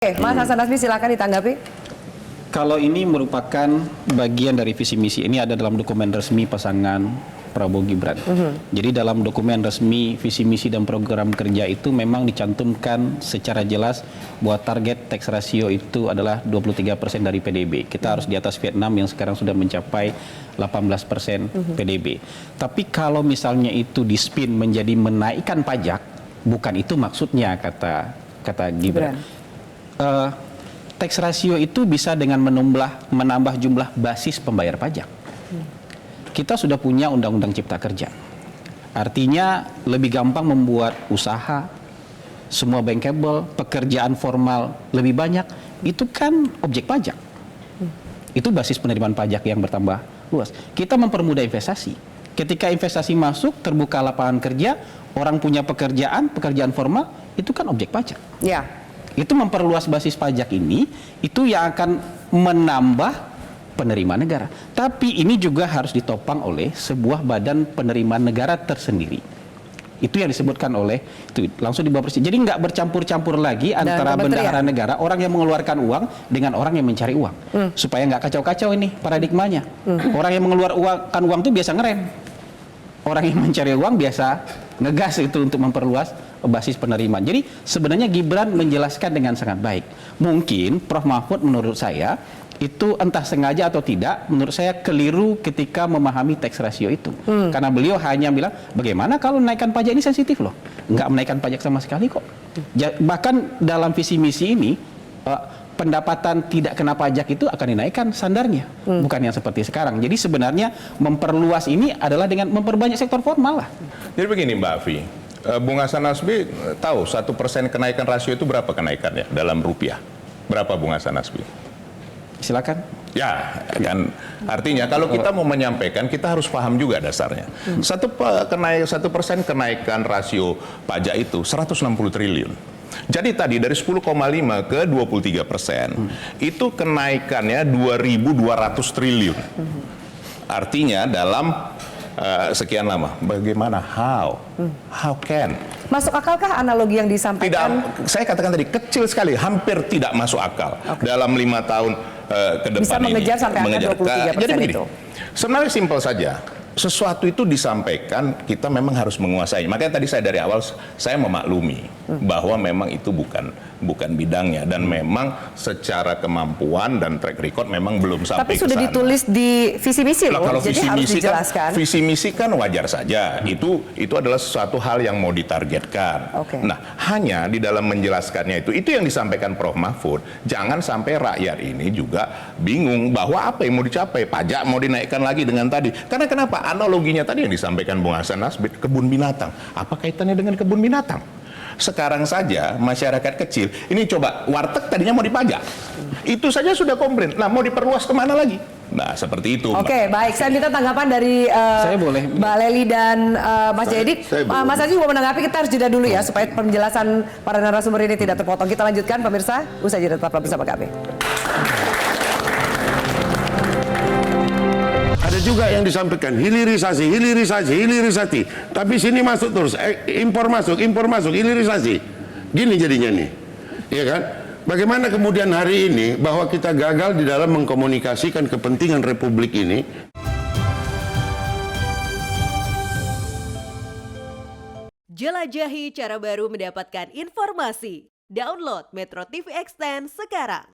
Oke, Mas Hasan Nasbi silakan ditanggapi. Kalau ini merupakan bagian dari visi misi, ini ada dalam dokumen resmi pasangan Prabowo Gibran. Jadi dalam dokumen resmi visi misi dan program kerja itu memang dicantumkan secara jelas bahwa target tax ratio itu adalah 23% dari PDB. Kita harus di atas Vietnam yang sekarang sudah mencapai 18% PDB. Tapi kalau misalnya itu dispin menjadi menaikkan pajak, bukan itu maksudnya kata Gibran. Tax ratio itu bisa dengan menambah jumlah basis pembayar pajak. Kita sudah punya Undang-Undang Cipta Kerja. Artinya lebih gampang membuat usaha, semua bankable, pekerjaan formal lebih banyak. Itu kan objek pajak. Itu basis penerimaan pajak yang bertambah luas. Kita mempermudah investasi. Ketika investasi masuk, terbuka lapangan kerja, orang punya pekerjaan formal, itu kan objek pajak. Ya. Itu memperluas basis pajak ini, itu yang akan menambah penerimaan negara. Tapi ini juga harus ditopang oleh sebuah badan penerimaan negara tersendiri. Itu yang disebutkan oleh, itu langsung di bawah presiden. Jadi nggak bercampur-campur lagi antara bendahara negara, orang yang mengeluarkan uang dengan orang yang mencari uang. Supaya nggak kacau-kacau ini paradigmanya. Orang yang mengeluarkan uang itu biasa ngerem. Orang yang mencari uang biasa ngegas itu untuk memperluas basis penerimaan. Jadi sebenarnya Gibran menjelaskan dengan sangat baik. Mungkin Prof. Mahfud menurut saya itu entah sengaja atau tidak, menurut saya keliru ketika memahami tax ratio itu. Karena beliau hanya bilang, bagaimana kalau menaikkan pajak ini sensitif loh. Nggak menaikkan pajak sama sekali kok. Bahkan dalam visi misi ini, pendapatan tidak kena pajak itu akan dinaikkan standarnya. Bukan yang seperti sekarang. Jadi sebenarnya memperluas ini adalah dengan memperbanyak sektor formal lah. Jadi begini Mbak Afi, Bung Hasan Nasbi tahu 1% kenaikan rasio itu berapa kenaikannya dalam rupiah? Berapa Bung Hasan Nasbi? Silakan. Ya, kan artinya kalau kita mau menyampaikan kita harus paham juga dasarnya. 1% kenaikan rasio pajak itu 160 triliun. Jadi tadi dari 10,5 ke 23%, itu kenaikannya 2.200 triliun. Artinya dalam sekian lama, bagaimana? How can? Masuk akalkah analogi yang disampaikan? Tidak, saya katakan tadi kecil sekali, hampir tidak masuk akal dalam 5 tahun ke depan bisa mengejar ini. Sampai angka 23% Jadi begini, itu. sebenarnya simpel saja. Sesuatu itu disampaikan, kita memang harus menguasai. Makanya tadi saya dari awal saya memaklumi bahwa memang itu bukan bidangnya dan memang secara kemampuan dan track record memang belum sampai. Tapi sudah ditulis di visi misi loh. Kalau jadi visi harus misi dijelaskan. visi misi kan wajar saja. Itu adalah sesuatu hal yang mau ditargetkan. Nah, hanya di dalam menjelaskannya itu yang disampaikan Prof. Mahfud. Jangan sampai rakyat ini juga bingung bahwa apa yang mau dicapai, pajak mau dinaikkan lagi dengan tadi. Karena kenapa? Analoginya tadi yang disampaikan Bung Hasan Nasbi, kebun binatang. Apa kaitannya dengan kebun binatang? Sekarang saja masyarakat kecil, ini coba warteg tadinya mau dipajak. Itu saja sudah komplain. Nah, mau diperluas kemana lagi? Nah, seperti itu. Oke, baik. Saya minta tanggapan dari Saya boleh. Mbak Lely dan Mas Jayadi. Mas Haji mau menanggapi, kita harus jeda dulu ya, supaya penjelasan para narasumber ini tidak terpotong. Kita lanjutkan pemirsa, usai jeda tetaplah bersama kami. Ada juga yang disampaikan hilirisasi. Tapi sini masuk terus, impor masuk, hilirisasi. Gini jadinya nih, iya kan? Bagaimana kemudian hari ini bahwa kita gagal di dalam mengkomunikasikan kepentingan Republik ini? Jelajahi cara baru mendapatkan informasi. Download Metro TV Extend sekarang.